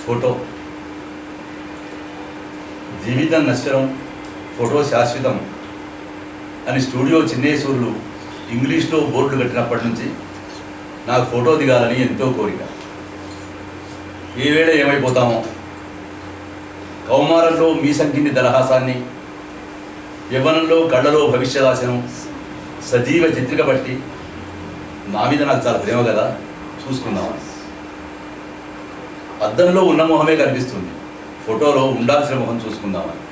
Photo జీవితం నశ్వరం, photo శాశ్వతం అని స్టూడియో చిన్నేశ్వర్లు ఇంగ్లీష్లో బోర్డులు కట్టినప్పటి నుంచి నాకు ఫోటో దిగాలని ఎంతో కోరిక. ఏ వేళ ఏమైపోతామో, కౌమారంలో మీసంకింది దరహాసాన్ని, యవ్వనంలో కళ్ళలో భవిష్యదాశనం సజీవ చిత్రిక బట్టి నా మీద నాకు చాలా ప్రేమ కదా, చూసుకుందామని. అద్దంలో ఉన్న మొహమే కనిపిస్తుంది, ఫోటోలో ఉండాల్సిన మొహం చూసుకుందామని.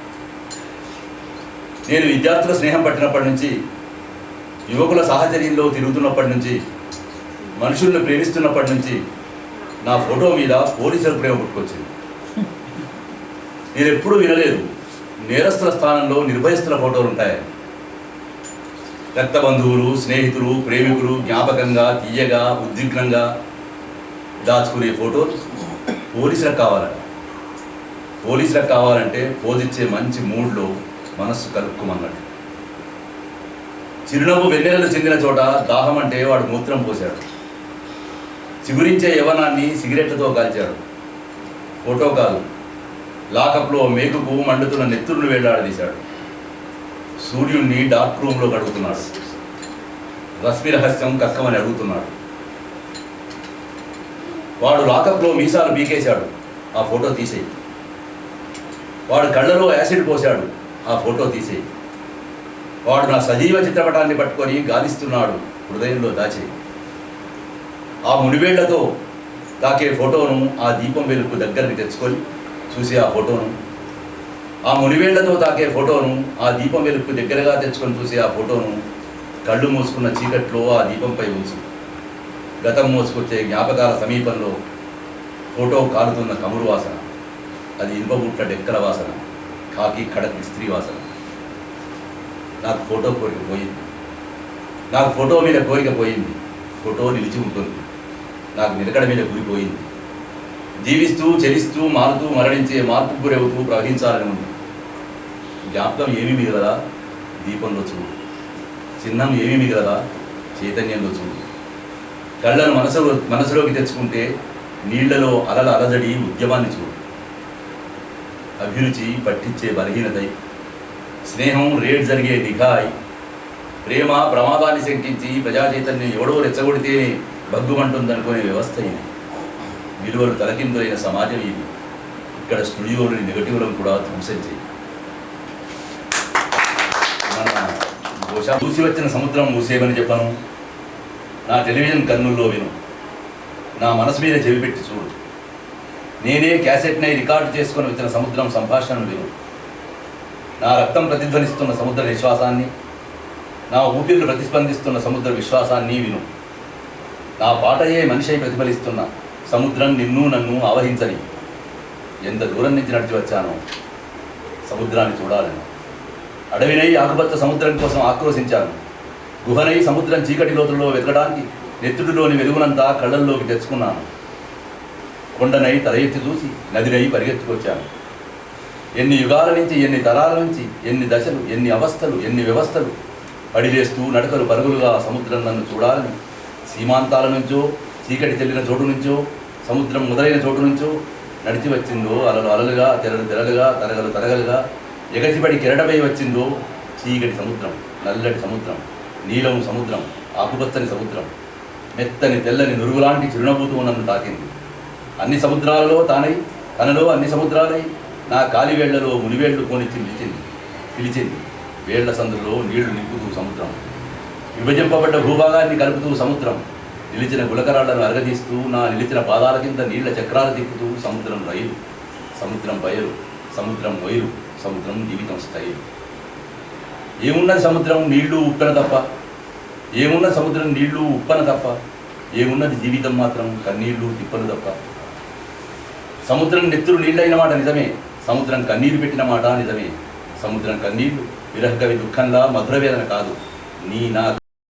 నేను విద్యార్థుల స్నేహం పట్టినప్పటి నుంచి, యువకుల సాహచర్యంలో తిరుగుతున్నప్పటి నుంచి, మనుషుల్ని ప్రేమిస్తున్నప్పటి నుంచి నా ఫోటో మీద పోలీసుల ప్రేమ పుట్టుకొచ్చింది. నేను ఎప్పుడూ వినలేదు నేరస్తుల స్థానంలో నిర్భయస్తుల ఫోటోలు ఉంటాయని. రక్త బంధువులు, స్నేహితులు, ప్రేమికులు జ్ఞాపకంగా, తీయగా, ఉద్విగ్నంగా దాచుకునే ఫోటోలు పోలీసులకు కావాలంటే పోజిచ్చే మంచి మూడ్లో మనస్సు కలుపుకోమన్నట్టు. చిరునవ్వు వెన్నెలలు చెందిన చోట దాహం అంటే వాడు మూత్రం పోశాడు. చిగురించే యవ్వనాన్ని సిగరెట్లతో కాల్చాడు. ఫోటో కాదు, లాకప్లో మేకుకు మండుతున్న నెత్తురును వేలాడదీశాడు. సూర్యుడిని డార్క్ రూమ్లో గడుపుతున్నాడు. రశ్మి రహస్యం కక్కమని అడుగుతున్నాడు. వాడు లాకప్లో మీసాలు పీకేశాడు, ఆ ఫోటో తీసేయి. వాడు కళ్ళలో యాసిడ్ పోశాడు, ఆ ఫోటో తీసేయి. వాడు నా సజీవ చిత్రపటాన్ని పట్టుకొని గాలిస్తున్నాడు, హృదయంలో దాచేయి. ఆ మునివేళ్లతో తాకే ఫోటోను ఆ దీపం వెలుగు దగ్గరికి తెచ్చుకొని చూసి ఆ ఫోటోను, ఆ మునివేళ్లతో తాకే ఫోటోను ఆ దీపం వెలుగు దగ్గరగా తెచ్చుకొని చూసి ఆ ఫోటోను కళ్ళు మూసుకున్న చీకట్లో ఆ దీపంపై ఉంచు. గతం మోసుకొచ్చే జ్ఞాపకాల సమీపంలో ఫోటో కాలుతున్న కమురు వాసన, అది ఇనుపబుట్ల డెక్కల వాసన, కాకి కడకి స్త్రీ వాసన. నాకు ఫోటో కోరిక పోయింది, నాకు ఫోటో మీద కోరిక పోయింది. ఫోటో నిలిచి ఉంటుంది, నాకు నిలకడ మీద గురిపోయింది. జీవిస్తూ చలిస్తూ మారుతూ మరణించే మార్పుకు గురవుతూ ప్రవహించాలని ఉంది. జ్ఞాపకం ఏమీ మిగలదా, దీపంలో చూడు. చిహ్నం ఏమీ మిగలదా, చైతన్యంలో చూడు. కళ్ళను మనసులోకి తెచ్చుకుంటే నీళ్లలో అలల అలజడి ఉద్యమాన్ని చూడు. అభిరుచి పట్టించే బలహీనతై, స్నేహం రేడ్ జరిగే నిఘాయ్, ప్రేమ ప్రమాదాన్ని శంకించి ప్రజా చైతన్యం ఎవడో రెచ్చగొడితే బగ్గుమంటుందనుకునే వ్యవస్థ ఇది. విలువలు తలకిందులైన సమాజం ఇది. ఇక్కడ స్టూడియోలోని నెగటివ్లను కూడా ధ్వంసం చేయి. మన చూసి వచ్చిన సముద్రం మూసేమని చెప్పను, నా టెలివిజన్ కన్నుల్లో విను, నా మనసు మీద చెవి పెట్టి చూడు. నేనే క్యాసెట్నై రికార్డు చేసుకొని వచ్చిన సముద్రం సంభాషణను విను. నా రక్తం ప్రతిధ్వనిస్తున్న సముద్ర విశ్వాసాన్ని, నా ఊపిరిలు ప్రతిస్పందిస్తున్న సముద్ర విశ్వాసాన్ని విను. నా పాటయే మనిషి ప్రతిఫలిస్తున్న సముద్రం నిన్ను నన్ను ఆవహించని. ఎంత దూరం నుంచి నడిచి వచ్చానో సముద్రాన్ని చూడాలని. అడవినై ఆకుపచ్చ సముద్రం కోసం ఆక్రోశించాను. గుహనై సముద్రం చీకటి లోతుల్లో వెతకడానికి నెత్తుడిలోని వెలుగునంతా కళ్ళల్లోకి తెచ్చుకున్నాను. కొండనై తల ఎత్తి చూసి నదినై పరిగెత్తుకొచ్చాను. ఎన్ని యుగాల నుంచి, ఎన్ని తరాల నుంచి, ఎన్ని దశలు, ఎన్ని అవస్థలు, ఎన్ని వ్యవస్థలు పడిలేస్తూ నడకలు పరుగులుగా సముద్రం నన్ను చూడాలని సీమాంతాల నుంచో, చీకటి చెల్లిన చోటు నుంచో, సముద్రం మొదలైన చోటు నుంచో నడిచి వచ్చిందో, అలలు అలలుగా, తెరలు తెరలుగా, తరగలు తరగలుగా ఎగసిపడి కెరటపై వచ్చిందో చీకటి సముద్రం, నల్లటి సముద్రం, నీలం సముద్రం, ఆకుపచ్చని సముద్రం, మెత్తని తెల్లని నురుగులాంటి చిరునవ్వుతూ నన్ను తాకింది. అన్ని సముద్రాలలో తానై, తనలో అన్ని సముద్రాలై నా కాలివేళ్లలో మునివేళ్లు కోనిచ్చి పిలిచింది. వేళ్ల సందులో నీళ్లు నింపుతూ సముద్రం, విభజింపబడ్డ భూభాగాన్ని కలుపుతూ సముద్రం, నిలిచిన గులకరాళ్లను అరగదీస్తూ నా నిలిచిన పాదాల కింద నీళ్ల చక్రాలు తిప్పుతూ సముద్రం రైలు, సముద్రం బయలు, సముద్రం వైరు, సముద్రం జీవితం స్టైలు. ఏమున్నది సముద్రం నీళ్లు ఉప్పన తప్ప, ఏమున్న సముద్రం నీళ్లు ఉప్పన తప్ప, ఏమున్నది జీవితం మాత్రం కన్నీళ్లు తిప్పలు తప్ప. సముద్రం నెత్తురు నీళ్ళైన మాట నిజమే, సముద్రం కన్నీరు పెట్టిన మాట నిజమే. సముద్రం కన్నీళ్లు విరహకవి దుఃఖంలా మధుర వేదన కాదు, నీ నా